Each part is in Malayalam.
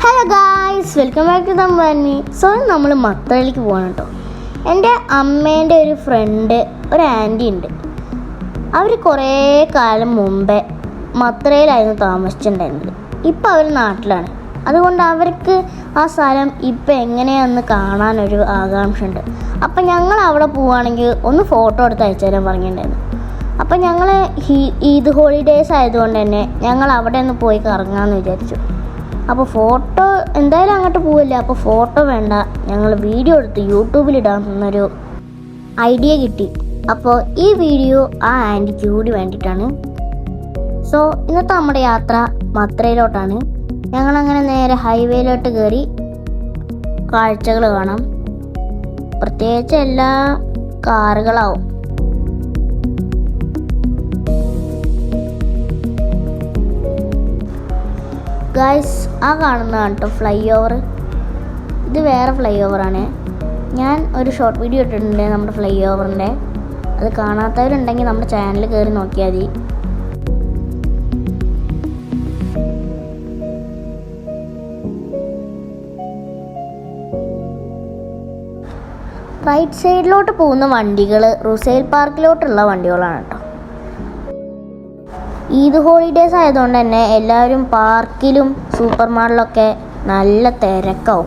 Hello guys, welcome back to Thampani. So നമ്മൾ മത്തയിലേക്ക് പോകണം കേട്ടോ. എൻ്റെ അമ്മേൻ്റെ ഒരു ഫ്രണ്ട്, ഒരു ആൻറ്റി ഉണ്ട്. അവർ കുറേ കാലം മുമ്പേ മത്തയിലായിരുന്നു താമസിച്ചിട്ടുണ്ടായിരുന്നത്. ഇപ്പം അവർ നാട്ടിലാണ്. അതുകൊണ്ട് അവർക്ക് ആ സ്ഥലം ഇപ്പം എങ്ങനെയാണെന്ന് കാണാനൊരു ആകാംക്ഷ ഉണ്ട്. അപ്പം ഞങ്ങൾ അവിടെ പോവുകയാണെങ്കിൽ ഒന്ന് ഫോട്ടോ എടുത്ത് അയച്ചു തരാൻ പറഞ്ഞിട്ടുണ്ടായിരുന്നു. അപ്പം ഞങ്ങൾ ഈദ് ഹോളിഡേയ്സ് ആയതുകൊണ്ട് തന്നെ ഞങ്ങൾ അവിടെ ഒന്ന് പോയി കറങ്ങാമെന്ന് വിചാരിച്ചു. അപ്പോൾ ഫോട്ടോ എന്തായാലും അങ്ങോട്ട് പോവില്ല, അപ്പോൾ ഫോട്ടോ വേണ്ട, ഞങ്ങൾ വീഡിയോ എടുത്ത് യൂട്യൂബിലിടാമെന്നൊരു ഐഡിയ കിട്ടി. അപ്പോൾ ഈ വീഡിയോ ആ ആൻറ്റിക്ക് കൂടി വേണ്ടിയിട്ടാണ്. സോ ഇന്നത്തെ നമ്മുടെ യാത്ര മത്രയിലോട്ടാണ്. ഞങ്ങളങ്ങനെ നേരെ ഹൈവേയിലോട്ട് കയറി കാഴ്ചകൾ കാണാം. പ്രത്യേകിച്ച് എല്ലാ കാറുകളാവും. ഗായ്സ്, ആ കാണുന്നതാണ് കേട്ടോ ഫ്ലൈ ഓവർ. ഇത് വേറെ ഫ്ലൈ ഓവറാണ്. ഞാൻ ഒരു ഷോർട്ട് വീഡിയോ ഇട്ടിട്ടുണ്ട് നമ്മുടെ ഫ്ലൈ ഓവറിൻ്റെ. അത് കാണാത്തവരുണ്ടെങ്കിൽ നമ്മുടെ ചാനൽ കയറി നോക്കിയാൽ മതി. റൈറ്റ് സൈഡിലോട്ട് പോകുന്ന വണ്ടികൾ റുസൈൽ പാർക്കിലോട്ടുള്ള വണ്ടികളാണ് കേട്ടോ. ഈദ് ഹോളിഡേയ്സ് ആയതുകൊണ്ട് തന്നെ എല്ലാവരും പാർക്കിലും സൂപ്പർ മാളിലൊക്കെ നല്ല തിരക്കാവും.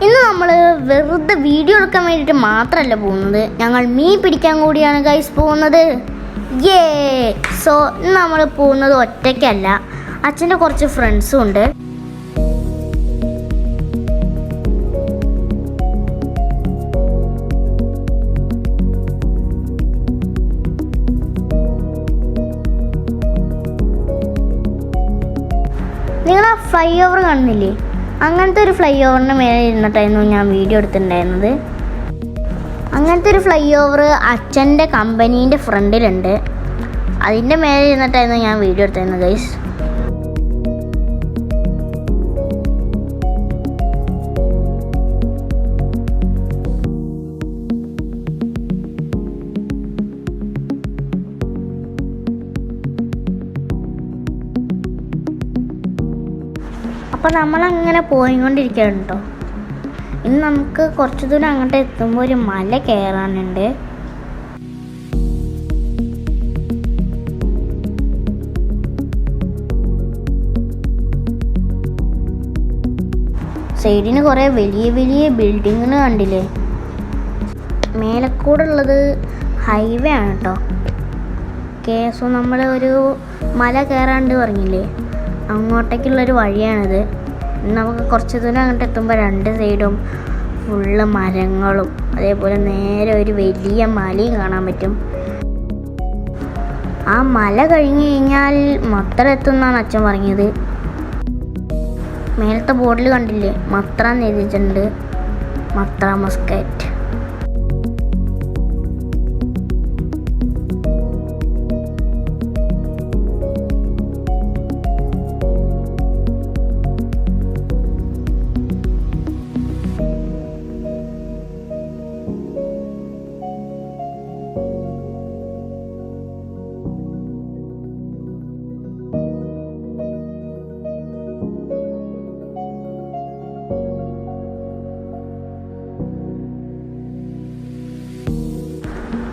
ഇന്ന് നമ്മൾ വെറുതെ വീഡിയോ എടുക്കാൻ വേണ്ടിയിട്ട് മാത്രമല്ല പോകുന്നത്, ഞങ്ങൾ മീൻ പിടിക്കാൻ കൂടിയാണ് ഗൈസ് പോകുന്നത്. സോ ഇന്ന് നമ്മൾ പോകുന്നത് ഒറ്റയ്ക്കല്ല, അച്ഛൻ്റെ കുറച്ച് ഫ്രണ്ട്സും ഉണ്ട്. നിങ്ങൾ ആ ഫ്ലൈ ഓവർ കാണുന്നില്ലേ? അങ്ങനത്തെ ഒരു ഫ്ലൈ ഓവറിൻ്റെ മേലെ ഇരുന്നിട്ടായിരുന്നു ഞാൻ വീഡിയോ എടുത്തിട്ടുണ്ടായിരുന്നത്. അങ്ങനത്തെ ഒരു ഫ്ലൈ ഓവർ അച്ഛൻ്റെ കമ്പനീൻ്റെ ഫ്രണ്ടിലുണ്ട്. അതിൻ്റെ മേലെ ഇരുന്നിട്ടായിരുന്നു ഞാൻ വീഡിയോ എടുത്തിരുന്നത് ഗൈസ്. അപ്പോൾ നമ്മളങ്ങനെ പോയിക്കൊണ്ടിരിക്കുകയാണ് കേട്ടോ. ഇന്ന് നമുക്ക് കുറച്ച് ദൂരം അങ്ങോട്ട് എത്തുമ്പോൾ ഒരു മല കയറാനുണ്ട്. സൈഡിന് കുറേ വലിയ വലിയ ബിൽഡിങ്ങുകൾ കണ്ടില്ലേ? മേലക്കൂടെ ഉള്ളത് ഹൈവേ ആണ് കേട്ടോ. സോ നമ്മൾ ഒരു മല കയറാണ്ട് പറഞ്ഞില്ലേ, അങ്ങോട്ടേക്കുള്ളൊരു വഴിയാണിത്. നമുക്ക് കുറച്ച് ദൂരം അങ്ങോട്ട് എത്തുമ്പോൾ രണ്ട് സൈഡും ഫുള്ള് മരങ്ങളും അതേപോലെ നേരെ ഒരു വലിയ മലയും കാണാൻ പറ്റും. ആ മല കഴിഞ്ഞ് കഴിഞ്ഞാൽ മത്ര എത്തുമെന്നാണ് അച്ഛൻ പറഞ്ഞത്. മേലത്തെ ബോർഡിൽ കണ്ടില്ലേ, മത്ര എന്ന് എഴുതിയിട്ടുണ്ട്, മത്ര മസ്കറ്റ്.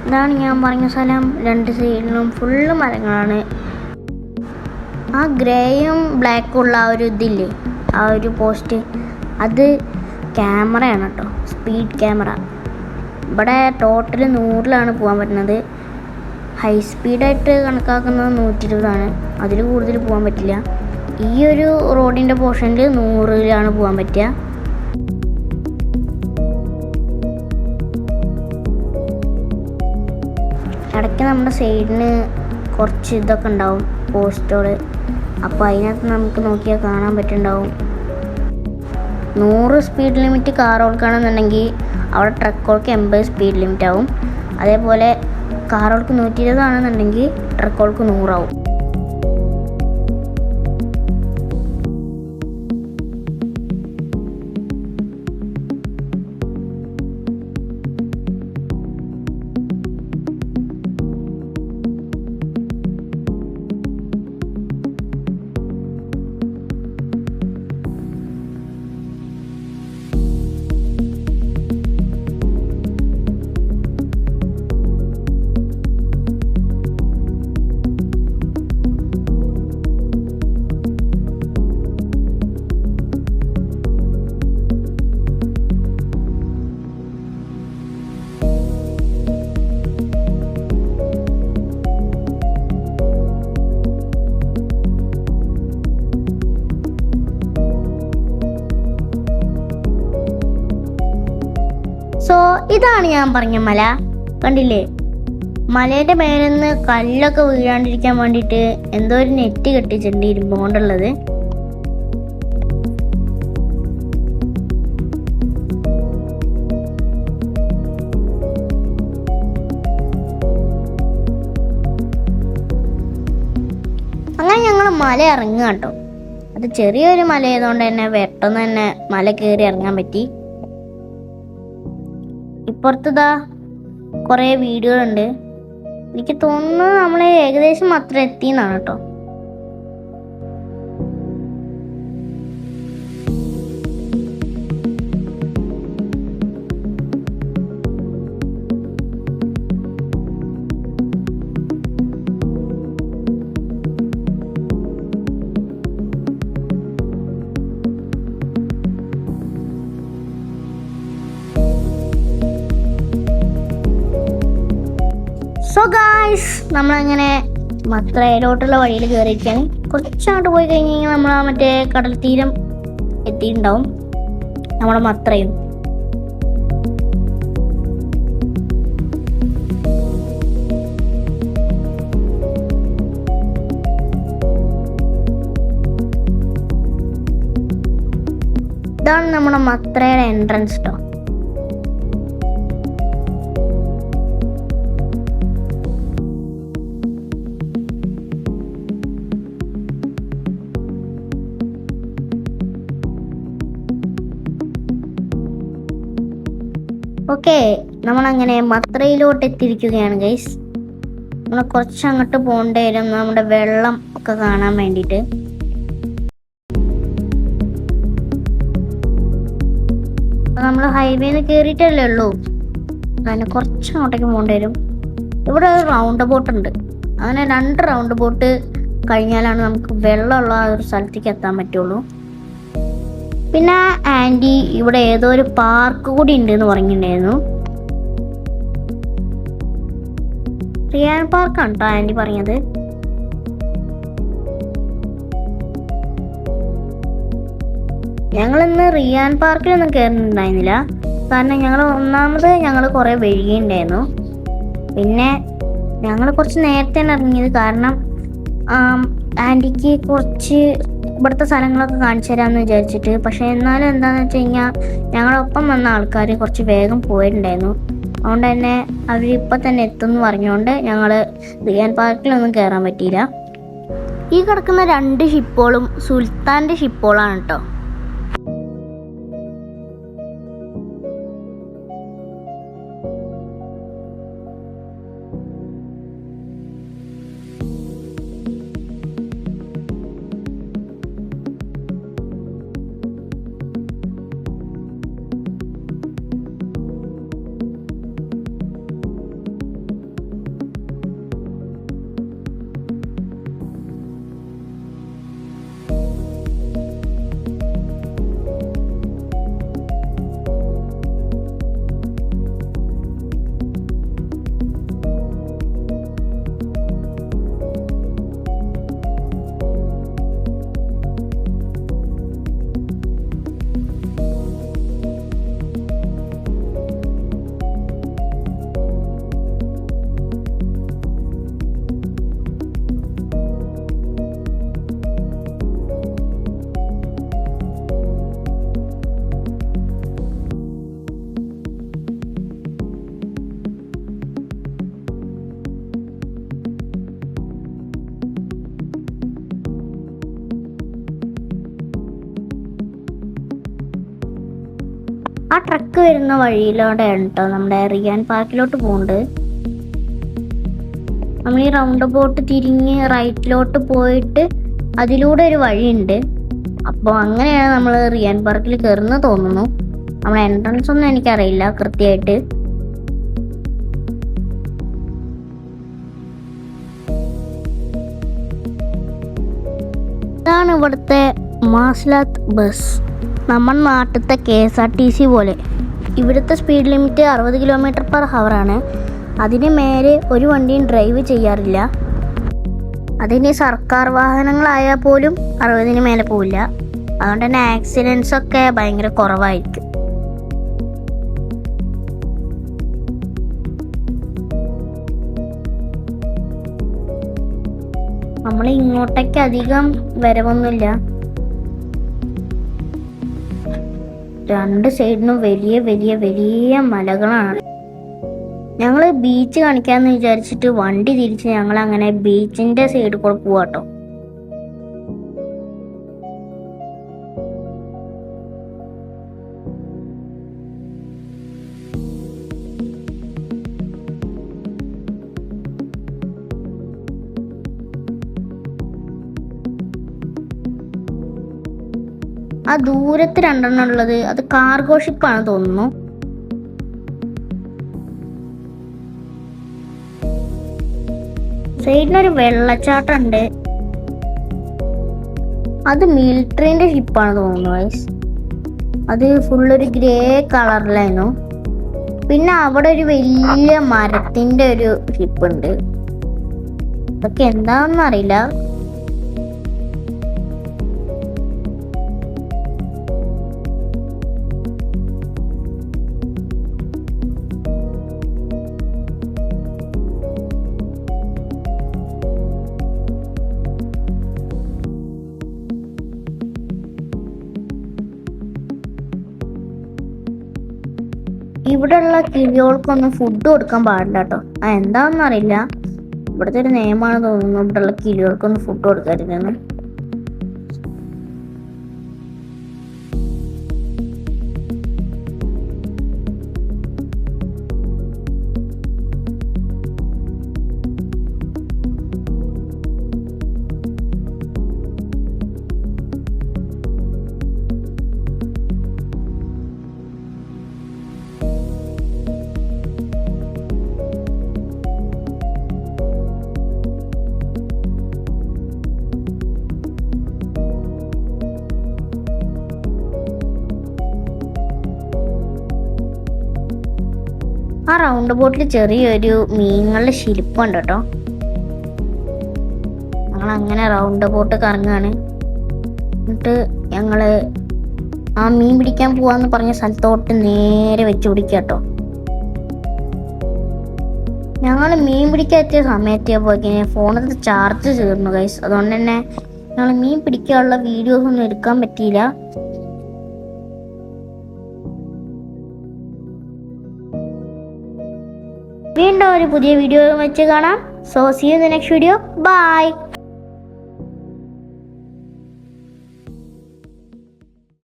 ഇതാണ് ഞാൻ പറഞ്ഞ സ്ഥലം. രണ്ട് സൈഡിലും ഫുള്ള് മരങ്ങളാണ്. ആ ഗ്രേയും ബ്ലാക്കും ഉള്ള ആ ഒരു ഇതില്ലേ, ആ ഒരു പോസ്റ്റ്, അത് ക്യാമറയാണ് കേട്ടോ, സ്പീഡ് ക്യാമറ. ഇവിടെ ടോട്ടൽ 100-ലാണ് പോകാൻ പറ്റുന്നത്. ഹൈ സ്പീഡായിട്ട് കണക്കാക്കുന്നത് 120-ആണ്. അതിൽ കൂടുതൽ പോകാൻ പറ്റില്ല. ഈ ഒരു റോഡിൻ്റെ പോർഷനിൽ 100-ലാണ് പോകാൻ പറ്റുക. ഇടയ്ക്ക് നമ്മുടെ സൈഡിന് കുറച്ച് ഇതൊക്കെ ഉണ്ടാവും, പോസ്റ്റുകൾ. അപ്പോൾ അതിനകത്ത് നമുക്ക് നോക്കിയാൽ കാണാൻ പറ്റുന്നുണ്ടാവും. 100 സ്പീഡ് ലിമിറ്റ് കാറുകൾക്കാണെന്നുണ്ടെങ്കിൽ അവിടെ ട്രക്കുകൾക്ക് 80 സ്പീഡ് ലിമിറ്റ് ആവും. അതേപോലെ കാറുകൾക്ക് 120 ആണെന്നുണ്ടെങ്കിൽ ട്രക്കുകൾക്ക് 100 ആവും. ഇതാണ് ഞാൻ പറഞ്ഞ മല. കണ്ടില്ലേ? മലേന്റെ മേലിൽ നിന്ന് കല്ലൊക്കെ വീഴാണ്ടിരിക്കാൻ വേണ്ടിയിട്ട് എന്തോ ഒരു നെറ്റ് കെട്ടിച്ചിട്ടുണ്ട്, ഇരുമ്പ് കൊണ്ടുള്ളത്. അങ്ങനെ ഞങ്ങൾ മല ഇറങ്ങുക കേട്ടോ. അത് ചെറിയൊരു മല ആയതുകൊണ്ട് തന്നെ പെട്ടെന്ന് തന്നെ മല കയറി ഇറങ്ങാൻ പറ്റി. ഇപ്പുറത്തതാ കുറേ വീടുകളുണ്ട്. എനിക്ക് തോന്നുന്നു നമ്മൾ ഏകദേശം അത്ര എത്തിയെന്നാണ് കേട്ടോ. സോ ഗായ്സ്, നമ്മളങ്ങനെ മത്രയിലോട്ടുള്ള വഴിയിൽ കയറിയിരിക്കുകയാണ്. കുറച്ചങ്ങോട്ട് പോയി കഴിഞ്ഞ് കഴിഞ്ഞാൽ നമ്മൾ ആ മറ്റേ കടൽ തീരം എത്തിയിട്ടുണ്ടാവും, നമ്മുടെ മത്രയും. ഇതാണ് നമ്മുടെ മത്രയുടെ എൻട്രൻസ് കേട്ടോ. ഓക്കെ, നമ്മളങ്ങനെ മത്രയിലോട്ട് എത്തിയിരിക്കുകയാണ് ഗൈസ്. നമ്മൾ കുറച്ചങ്ങോട്ട് പോകേണ്ടി വരും നമ്മുടെ വെള്ളം ഒക്കെ കാണാൻ വേണ്ടിയിട്ട്. നമ്മൾ ഹൈവേന്ന് കയറിയിട്ടല്ലേ ഉള്ളൂ, അങ്ങനെ കുറച്ചങ്ങോട്ടേക്ക് പോകേണ്ടി വരും. ഇവിടെ ഒരു റൗണ്ട് ബോട്ട് ഉണ്ട്. അങ്ങനെ 2 റൗണ്ട് ബോട്ട് കഴിഞ്ഞാലാണ് നമുക്ക് വെള്ളമുള്ള ആ ഒരു സ്ഥലത്തേക്ക് എത്താൻ പറ്റുള്ളൂ. പിന്നെ ആൻറ്റി ഇവിടെ ഏതോ ഒരു പാർക്ക് കൂടി ഉണ്ട് എന്ന് പറഞ്ഞിട്ടുണ്ടായിരുന്നു. റിയാൻ പാർക്കാണ് കേട്ടോ ആൻറ്റി പറഞ്ഞത്. ഞങ്ങളിന്ന് റിയാൻ പാർക്കിലൊന്നും കയറുന്നുണ്ടായിരുന്നില്ല, കാരണം ഞങ്ങൾ കുറേ വൈകിയിട്ടുണ്ടായിരുന്നു. പിന്നെ ഞങ്ങൾ കുറച്ച് നേരത്തെ തന്നെ ഇറങ്ങിയത്, കാരണം ആൻറ്റിക്ക് കുറച്ച് ഇവിടുത്തെ സ്ഥലങ്ങളൊക്കെ കാണിച്ചു തരാമെന്ന് വിചാരിച്ചിട്ട്. പക്ഷെ എന്നാലും എന്താണെന്ന് വെച്ച് കഴിഞ്ഞാൽ ഞങ്ങളൊപ്പം വന്ന ആൾക്കാർ കുറച്ച് വേഗം പോയിട്ടുണ്ടായിരുന്നു. അതുകൊണ്ട് തന്നെ അവരിപ്പോൾ തന്നെ എത്തുമെന്ന് പറഞ്ഞുകൊണ്ട് ഞങ്ങൾ റിയാൻ പാർക്കിലൊന്നും കയറാൻ പറ്റിയില്ല. ഈ കിടക്കുന്ന 2 ഷിപ്പുകളും സുൽത്താൻ്റെ ഷിപ്പുകളാണ് കേട്ടോ. ആ ട്രക്ക് വരുന്ന വഴിയിലൂടെയാണ് കേട്ടോ നമ്മുടെ റിയാൻ പാർക്കിലോട്ട് പോകുന്നത്. നമ്മൾ ഈ റൗണ്ട് ബോട്ട് തിരിഞ്ഞ് റൈറ്റിലോട്ട് പോയിട്ട് അതിലൂടെ ഒരു വഴിയുണ്ട്. അപ്പോൾ അങ്ങനെയാണ് നമ്മൾ റിയാൻ പാർക്കിൽ കയറുന്നത് തോന്നുന്നു. നമ്മുടെ എൻട്രൻസ് ഒന്നും എനിക്കറിയില്ല കൃത്യമായിട്ട്. ഇതാണ് ഇവിടുത്തെ മാസ്ലാത്ത് ബസ്. നമ്മുടെ നാട്ടിലത്തെ KSRTC പോലെ. ഇവിടുത്തെ സ്പീഡ് ലിമിറ്റ് 60 km/h ആണ്. അതിന് മേലെ ഒരു വണ്ടിയും ഡ്രൈവ് ചെയ്യാറില്ല. അതിന് സർക്കാർ വാഹനങ്ങളായാൽ പോലും 60-ന് മേലെ പോവില്ല. അതുകൊണ്ട് തന്നെ ആക്സിഡൻസ് ഒക്കെ ഭയങ്കര കുറവായിരിക്കും. നമ്മൾ ഇങ്ങോട്ടേക്ക് അധികം വരവൊന്നുമില്ല. രണ്ട് സൈഡിനും വലിയ വലിയ വലിയ മലകളാണ്. ഞങ്ങൾ ബീച്ച് കാണിക്കാന്ന് വിചാരിച്ചിട്ട് വണ്ടി തിരിച്ച് ഞങ്ങൾ അങ്ങനെ ബീച്ചിന്റെ സൈഡിൽ കൂടെ പോവാട്ടോ. ആ ദൂരത്ത് രണ്ടെണ്ണം ഉള്ളത് അത് കാർഗോ ഷിപ്പാണ് തോന്നുന്നു. സൈഡിനൊരു വെള്ളച്ചാട്ടം ഉണ്ട്. അത് മിലിറ്ററിന്റെ ഷിപ്പാണ് തോന്നുന്നു ഗൈസ്. അത് ഫുള്ളൊരു ഗ്രേ കളറിലായിരുന്നു. പിന്നെ അവിടെ ഒരു വലിയ മരത്തിന്റെ ഒരു ഷിപ്പ് ഉണ്ട്. അതൊക്കെ എന്താണെന്ന് അറിയില്ല. ഇവിടെയുള്ള കിളികൾക്കൊന്നും ഫുഡ് കൊടുക്കാൻ പാടില്ല കേട്ടോ. എന്താണെന്ന് അറിയില്ല. ഇവിടുത്തെ ഒരു നിയമമാണ് തോന്നുന്നു ഇവിടെയുള്ള കിളികൾക്കൊന്നും ഫുഡ് കൊടുക്കരുതെന്ന്. ആ റൗണ്ട് ബോട്ടിൽ ചെറിയൊരു മീനുകളുടെ ശില്പമുണ്ട് കേട്ടോ. ഞങ്ങൾ അങ്ങനെ റൗണ്ട് ബോട്ട് കറങ്ങാണ്. എന്നിട്ട് ഞങ്ങള് ആ മീൻ പിടിക്കാൻ പോവാന്ന് പറഞ്ഞ സ്ഥലത്തോട്ട് നേരെ വെച്ച് പിടിക്കുക കേട്ടോ. ഞങ്ങൾ മീൻ പിടിക്കാൻ എത്തിയ സമയത്ത് പോയി ഫോണിൽ ചാർജ് തീർന്നു ഗൈസ്. അതുകൊണ്ട് തന്നെ ഞങ്ങൾ മീൻ പിടിക്കാനുള്ള വീഡിയോസ് ഒന്നും എടുക്കാൻ പറ്റിയില്ല. വീണ്ടും ഒരു പുതിയ വീഡിയോ വെച്ച് കാണാം. So see you in the next video. By.